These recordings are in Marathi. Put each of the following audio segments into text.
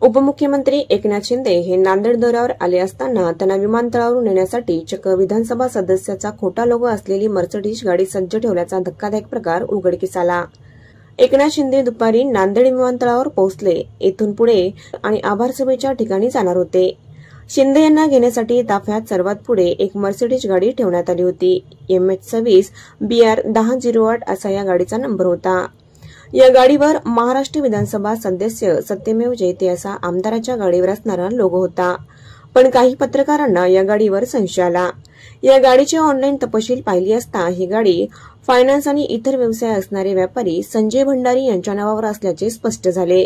उपमुख्यमंत्री एकनाथ शिंदे हे नांदेड दौऱ्यावर आले असताना त्यांना विमानतळावरून नेण्यासाठी चक्क विधानसभा सदस्याचा खोटा लोगो असलेली मर्सिडीज गाडी सज्ज ठेवल्याचा धक्कादायक प्रकार उघडकीस आला। एकनाथ शिंदे दुपारी नांदेड विमानतळावर पोहोचले। येथून पुढे आणि आभार सभेच्या ठिकाणी जाणार होते। शिंदे यांना घेण्यासाठी ताफ्यात सर्वात पुढे एक मर्सिडीज गाडी ठेवण्यात आली होती। MH26 BR 1008 असा या गाडीचा नंबर होता। या गाडीवर महाराष्ट्र विधानसभा सदस्य सत्यमेव जयते असा आमदाराच्या गाडीवर असणारा लोगो होता। पण काही पत्रकारांना या गाडीवर संशय आला। या गाडीची ऑनलाईन तपशील पाहिली असता ही गाडी फायनान्स आणि इतर व्यवसाय असणारे व्यापारी संजय भंडारी यांच्या नावावर असल्याचे स्पष्ट झाले।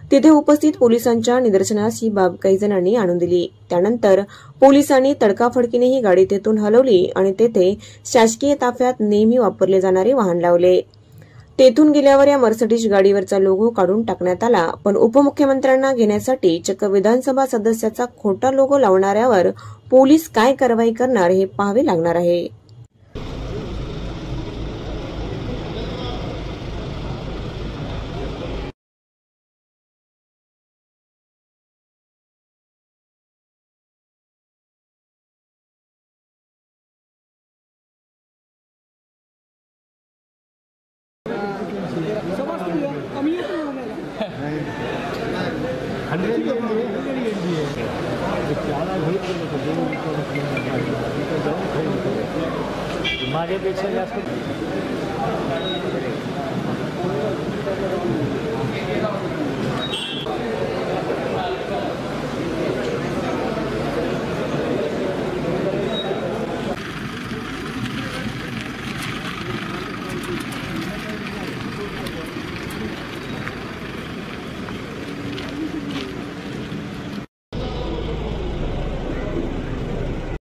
तिथे उपस्थित पोलिसांच्या निदर्शनास ही बाब काही जणांनी आणून दिली। त्यानंतर पोलिसांनी तडकाफडकीने ही गाडी तेथून हलवली आणि तेथे शासकीय ताफ्यात नेहमी वापरले जाणारे वाहन लावले। तेथून गेल्यावर या मर्सिडीज गाडीवरचा लोगो काढून टाकण्यात आला। पण उपमुख्यमंत्र्यांना घेण्यासाठी चक्क विधानसभा सदस्याचा खोटा लोगो लावणाऱ्यावर पोलीस काय कारवाई करणार हे पाहावे लागणार आहे। माझ्यापेक्षा जास्त